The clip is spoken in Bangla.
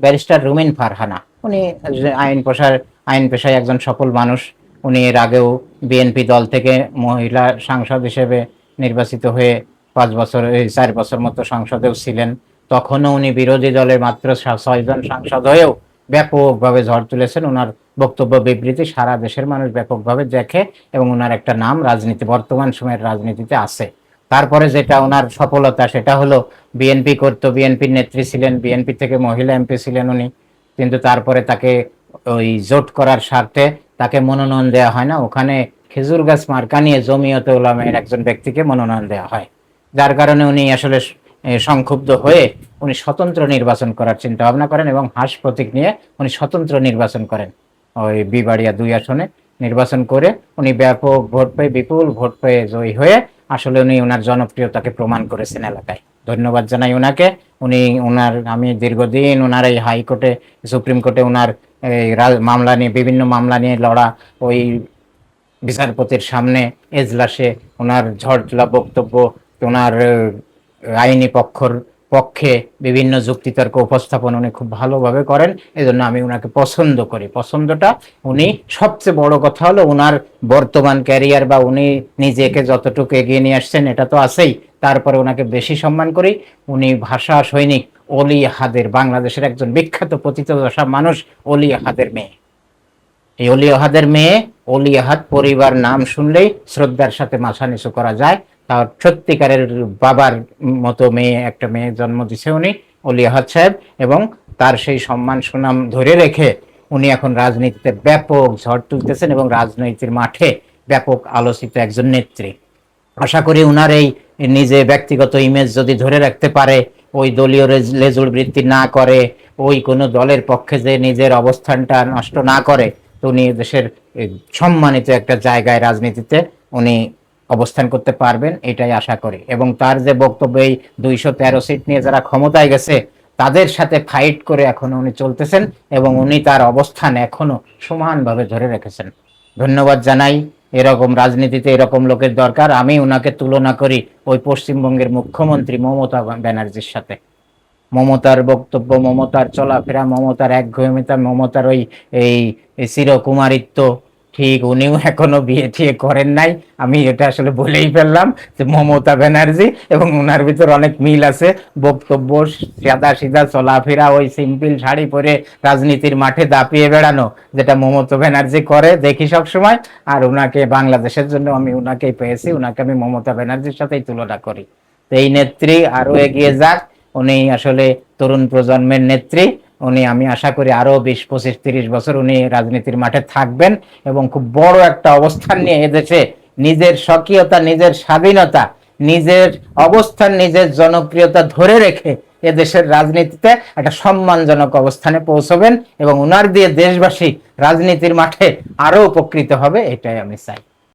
ব্যারিস্টার রুমিন ফারহানা। উনি আইন পেশায় একজন সফল মানুষ। উনি এর আগেও বিএনপি দল থেকে মহিলা সাংসদ হিসেবে নির্বাচিত হয়ে 5 বছর 4 বছর মতো সংসদেও ছিলেন। তখনও উনি বিরোধী দলের মাত্র 6 জন সাংসদ হয়েও ব্যাপকভাবে ঝড় তুলেছেন। ওনার বক্তব্য বিবৃতি সারা দেশের মানুষ ব্যাপকভাবে দেখে এবং ওনার একটা নাম বর্তমান সময়ের রাজনীতিতে আছে। তারপরে যেটা ওনার সফলতা সেটা হলো বিএনপি করতো, বিএনপির নেত্রী ছিলেন, বিএনপি থেকে মহিলা এমপি ছিলেন উনি, কিন্তু তারপরে তাকে ওই জোট করার স্বার্থে তাকে মনোনয়ন দেওয়া হয় না। ওখানে খেজুর গাছ মার্কা নিয়ে জমিয়তে উলামায়ের একজন ব্যক্তিকে মনোনয়ন দেওয়া হয়, যার কারণে উনি আসলে সংক্ষুব্ধ হয়ে উনি স্বতন্ত্র নির্বাচন করার চিন্তা ভাবনা করেন এবং হাঁস প্রতীক নিয়ে উনি স্বতন্ত্র নির্বাচন করেন। ওই বিবাড়িয়া 2 আসনে নির্বাচন করে উনি ব্যাপক ভোট পেয়ে, বিপুল ভোট পেয়ে জয়ী হয়ে আসলে উনি ওনার জনপ্রিয়তাকে প্রমাণ করেছেন এলাকায়। ধন্যবাদ জানাই ওনাকে। আমি দীর্ঘদিন ওনার এই হাইকোর্টে, সুপ্রিম কোর্টে ওনার এই মামলা নিয়ে, বিভিন্ন মামলা নিয়ে লড়া, ওই বিচারপতির সামনে এজলাসে ওনার ঝড় তোলা বক্তব্য, ওনার আইনি পক্ষে বিভিন্ন যুক্তিতর্ক উপস্থাপন উনি খুব ভালোভাবে করেন। এজন্য আমি ওনাকে পছন্দ করি। পছন্দটা, উনি সবচেয়ে বড় কথা হলো ওনার বর্তমান ক্যারিয়ার বা উনি নিজেকে যতটুকু এগিয়ে নিয়ে আসছেন এটা তো আছেই, তারপরে ওনাকে বেশি সম্মান করি। উনি ভাষা সৈনিক, অলি আহাদের, বাংলাদেশের একজন বিখ্যাত পতিতদশা মানুষ অলি আহাদের মেয়ে। এই অলি আহাদের মেয়ে, অলি আহাদ পরিবার নাম শুনলেই শ্রদ্ধার সাথে মাথা নিচু করা যায়। তার সত্যিকারের বাবার মতো একটা মেয়ে জন্ম দিছে উনি, অলি আহাদ সাহেব, এবং তার সেই সম্মান সুনাম ধরে রেখে উনি এখন রাজনীতিতে ব্যাপক ঝড় তুলতেছেন এবং রাজনৈতিক মাঠে ব্যাপক আলোচিত একজন নেত্রী। আশা করি উনার এই নিজে ব্যক্তিগত ইমেজ যদি ধরে রাখতে পারে, ওই দলীয় লেজুর বৃত্তি না করে, ওই কোনো দলের পক্ষে যে নিজের অবস্থানটা নষ্ট না করে, তো উনি দেশের সম্মানিত একটা জায়গায় রাজনীতিতে উনি অবস্থান করতে পারবেন, এটাই আশা করি। এবং তার যে বক্তব্য, এই 213 সিট নিয়ে যারা ক্ষমতায় গেছে তাদের সাথে ফাইট করে এখনো উনি চলতেছেন এবং উনি তার অবস্থান এখনো সমানভাবে ধরে রেখেছেন। ধন্যবাদ জানাই। এরকম রাজনীতিতে এরকম লোকের দরকার। আমি ওনাকে তুলনা করি ওই পশ্চিমবঙ্গের মুখ্যমন্ত্রী মমতা ব্যানার্জির সাথে। মমতার বক্তব্য, মমতার চলাফেরা, মমতার একঘেয়েমিতা, মমতার ওই এই চিরকুমারিত্ব, ঠিক উনিও এখনো বিয়ে টিয়ে করেন নাই। আমি এটা আসলে বলেই ফেললাম যে মমতা ব্যানার্জি এবং ওনার ভিতর অনেক মিল আছে। বক্তব্য, সাদা সিধা চলাফেরা, ওই সিম্পল শাড়ি পরে রাজনীতির মাঠে দাপিয়ে বেড়ানো, যেটা মমতা ব্যানার্জি করে দেখি সব সময়। আর ওনাকে বাংলাদেশের জন্য আমি ওনাকেই পেয়েছি, ওনাকে আমি মমতা ব্যানার্জির সাথেই তুলনা করি। তো এই নেত্রী আরো এগিয়ে যাক। উনি আসলে তরুণ প্রজন্মের নেত্রী। আমি আশা করি আরো 20, 25, 30 বছর উনি রাজনীতির মাঠে থাকবেন এবং খুব বড় একটা অবস্থান নিয়ে এদেশে নিজের স্বকীয়তা, নিজের স্বাধীনতা, নিজের অবস্থান, নিজের জনপ্রিয়তা ধরে রেখে এদেশের রাজনীতিতে একটা সম্মানজনক অবস্থানে পৌঁছবেন এবং ওনার দিয়ে দেশবাসী রাজনীতির মাঠে আরো উপকৃত হবে, এটাই আমি চাই।